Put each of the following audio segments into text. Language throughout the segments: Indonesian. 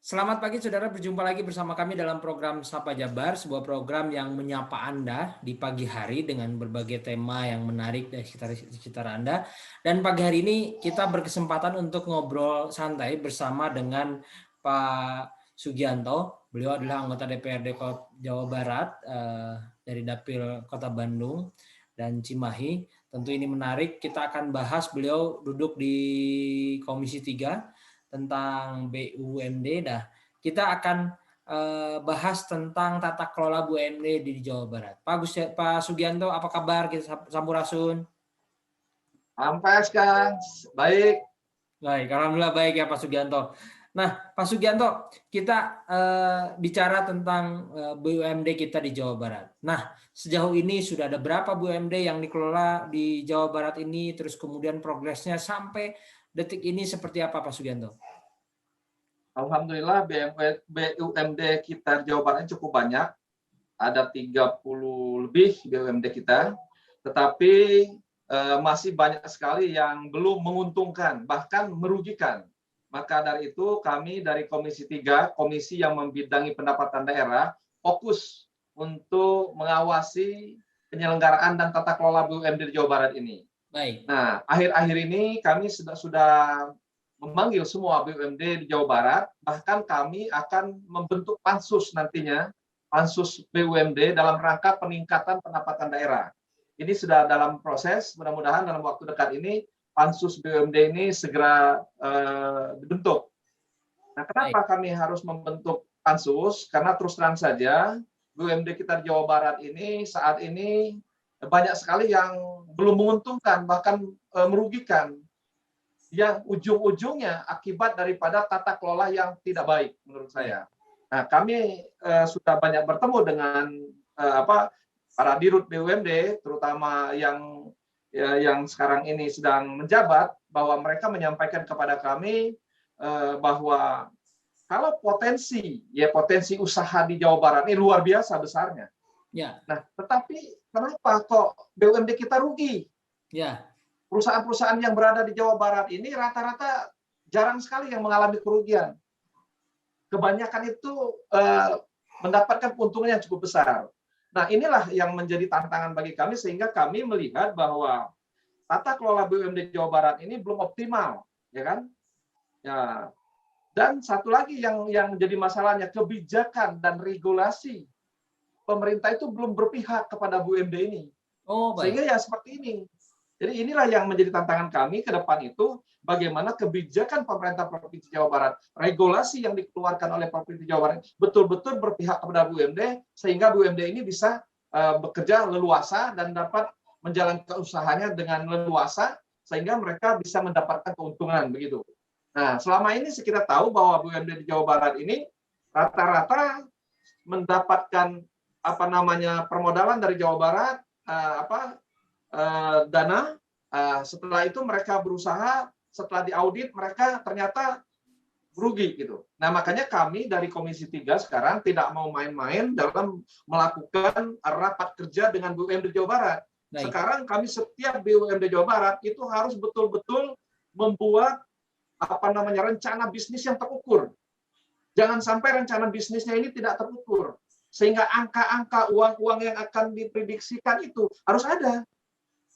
Selamat pagi saudara, berjumpa lagi bersama kami dalam program Sapa Jabar, sebuah program yang menyapa Anda di pagi hari dengan berbagai tema yang menarik dari sekitar Anda. Dan pagi hari ini kita berkesempatan untuk ngobrol santai bersama dengan Pak Sugianto. Beliau adalah anggota DPRD Jawa Barat dari Dapil Kota Bandung dan Cimahi. Tentu ini menarik, kita akan bahas, beliau duduk di Komisi 3 tentang BUMD. Nah, kita akan bahas tentang tata kelola BUMD di Jawa Barat. Pak Sugianto, apa kabar? Kita sampurasun. Ampas Kang, baik. Baik, alhamdulillah baik ya Pak Sugianto. Nah, Pak Sugianto, kita bicara tentang BUMD kita di Jawa Barat. Nah, sejauh ini sudah ada berapa BUMD yang dikelola di Jawa Barat ini, terus kemudian progresnya sampai detik ini seperti apa Pak Sugianto? Alhamdulillah BUMD kita di Jawa Barat cukup banyak. Ada 30 lebih BUMD kita. Tetapi masih banyak sekali yang belum menguntungkan, bahkan merugikan. Maka dari itu kami dari Komisi 3, komisi yang membidangi pendapatan daerah, fokus untuk mengawasi penyelenggaraan dan tata kelola BUMD di Jawa Barat ini. Baik. Nah, akhir-akhir ini kami sudah memanggil semua BUMD di Jawa Barat, bahkan kami akan membentuk pansus nantinya, pansus BUMD dalam rangka peningkatan pendapatan daerah. Ini sudah dalam proses, mudah-mudahan dalam waktu dekat ini pansus BUMD ini segera dibentuk. Nah, kenapa kami harus membentuk pansus? Karena terus terang saja BUMD kita di Jawa Barat ini saat ini banyak sekali yang belum menguntungkan, bahkan merugikan, yang ujung-ujungnya akibat daripada tata kelola yang tidak baik menurut saya. Nah, kami sudah banyak bertemu dengan para dirut BUMD, terutama yang sekarang ini sedang menjabat, bahwa mereka menyampaikan kepada kami bahwa kalau potensi usaha di Jawa Barat ini luar biasa besarnya. Ya. Nah, tetapi kenapa kok BUMD kita rugi? Ya. Perusahaan-perusahaan yang berada di Jawa Barat ini rata-rata jarang sekali yang mengalami kerugian. Kebanyakan itu mendapatkan keuntungan yang cukup besar. Nah, inilah yang menjadi tantangan bagi kami, sehingga kami melihat bahwa tata kelola BUMD Jawa Barat ini belum optimal, ya kan? Ya. Dan satu lagi yang menjadi masalahnya, kebijakan dan regulasi pemerintah itu belum berpihak kepada BUMD ini. Oh, baik. Sehingga ya seperti ini. Jadi inilah yang menjadi tantangan kami ke depan itu, bagaimana kebijakan pemerintah Provinsi Jawa Barat, regulasi yang dikeluarkan oleh Provinsi Jawa Barat betul-betul berpihak kepada BUMD, sehingga BUMD ini bisa bekerja leluasa dan dapat menjalankan usahanya dengan leluasa, sehingga mereka bisa mendapatkan keuntungan begitu. Nah, selama ini kita tahu bahwa BUMD di Jawa Barat ini rata-rata mendapatkan permodalan dari Jawa Barat, dana, setelah itu mereka berusaha, setelah diaudit mereka ternyata rugi gitu. Nah, makanya kami dari Komisi 3 sekarang tidak mau main-main dalam melakukan rapat kerja dengan BUMD Jawa Barat. Baik. Sekarang kami setiap BUMD Jawa Barat itu harus betul-betul membuat rencana bisnis yang terukur. Jangan sampai rencana bisnisnya ini tidak terukur, sehingga angka-angka uang-uang yang akan diprediksikan itu harus ada.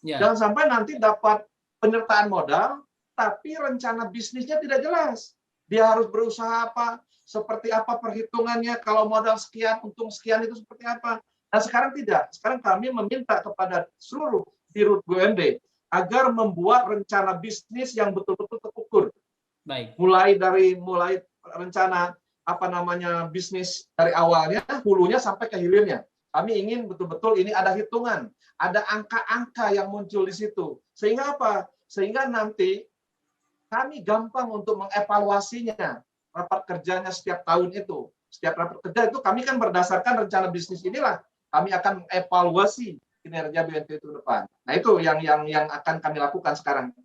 Ya. Jangan sampai nanti dapat penyertaan modal, tapi rencana bisnisnya tidak jelas. Dia harus berusaha apa, seperti apa perhitungannya, kalau modal sekian, untung sekian itu seperti apa. Nah, sekarang tidak. Sekarang kami meminta kepada seluruh dirut BUMD agar membuat rencana bisnis yang betul-betul terukur. Baik. Mulai rencana bisnis dari awalnya, hulunya sampai ke hilirnya. Kami ingin betul-betul ini ada hitungan, ada angka-angka yang muncul di situ. Sehingga apa? Sehingga nanti kami gampang untuk mengevaluasinya, rapat kerjanya setiap tahun itu. Setiap rapat kerja itu kami kan berdasarkan rencana bisnis inilah kami akan evaluasi kinerja BUMD itu depan. Nah, itu yang akan kami lakukan sekarang.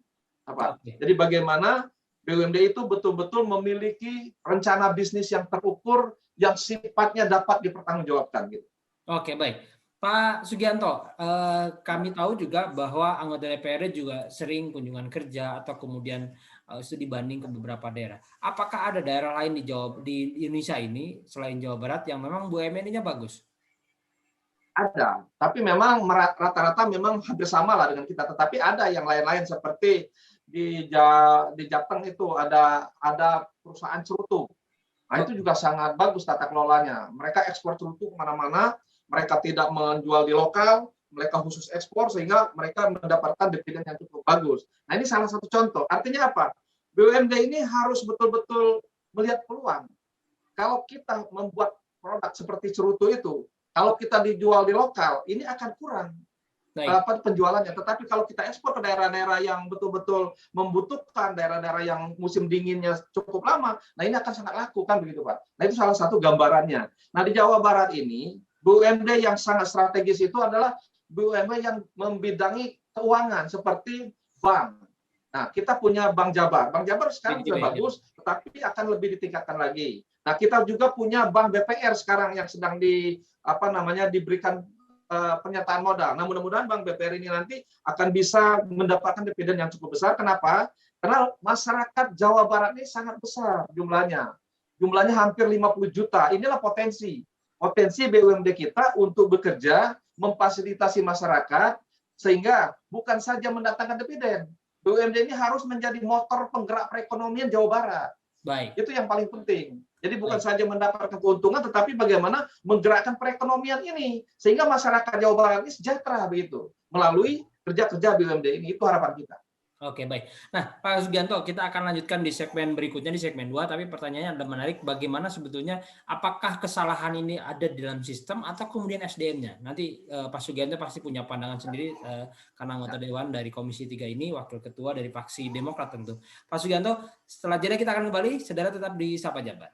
Jadi bagaimana BUMD itu betul-betul memiliki rencana bisnis yang terukur, yang sifatnya dapat dipertanggungjawabkan gitu. Oke, baik. Pak Sugianto, kami tahu juga bahwa anggota DPRD juga sering kunjungan kerja atau kemudian itu dibanding ke beberapa daerah. Apakah ada daerah lain di Indonesia ini selain Jawa Barat yang memang BUMN-nya bagus? Ada, tapi memang rata-rata memang hampir sama lah dengan kita. Tetapi ada yang lain-lain seperti di Jateng itu ada perusahaan cerutu. Nah itu juga sangat bagus tata kelolanya. Mereka ekspor cerutu kemana-mana, mereka tidak menjual di lokal, mereka khusus ekspor sehingga mereka mendapatkan dividen yang cukup bagus. Nah ini salah satu contoh. Artinya apa? BUMD ini harus betul-betul melihat peluang. Kalau kita membuat produk seperti cerutu itu, kalau kita dijual di lokal, ini akan kurang penjualannya. Tetapi kalau kita ekspor ke daerah-daerah yang betul-betul membutuhkan, daerah-daerah yang musim dinginnya cukup lama, nah ini akan sangat laku kan begitu Pak. Nah itu salah satu gambarannya. Nah di Jawa Barat ini, BUMD yang sangat strategis itu adalah BUMD yang membidangi keuangan seperti bank. Nah kita punya Bank Jabar. Bank Jabar sekarang sudah bagus, tetapi akan lebih ditingkatkan lagi. Nah kita juga punya Bank BPR sekarang yang sedang diberikan pernyataan modal. Nah, mudah-mudahan Bank BPR ini nanti akan bisa mendapatkan dividen yang cukup besar. Kenapa? Karena masyarakat Jawa Barat ini sangat besar jumlahnya. Jumlahnya hampir 50 juta. Inilah potensi BUMD kita untuk bekerja, memfasilitasi masyarakat, sehingga bukan saja mendatangkan dividen. BUMD ini harus menjadi motor penggerak perekonomian Jawa Barat. Baik. Itu yang paling penting. Jadi bukan saja mendapatkan keuntungan, tetapi bagaimana menggerakkan perekonomian ini sehingga masyarakat Jawa Barat ini sejahtera begitu melalui kerja-kerja BUMD ini. Itu harapan kita. Oke, baik. Nah, Pak Sugianto, kita akan lanjutkan di segmen berikutnya, di segmen 2, tapi pertanyaannya ada menarik, bagaimana sebetulnya, apakah kesalahan ini ada di dalam sistem atau kemudian SDM-nya? Nanti Pak Sugianto pasti punya pandangan sendiri, karena anggota Dewan dari Komisi 3 ini, Wakil Ketua dari Fraksi Demokrat tentu. Pak Sugianto, setelah jeda kita akan kembali, saudara tetap di Sapa Jabar.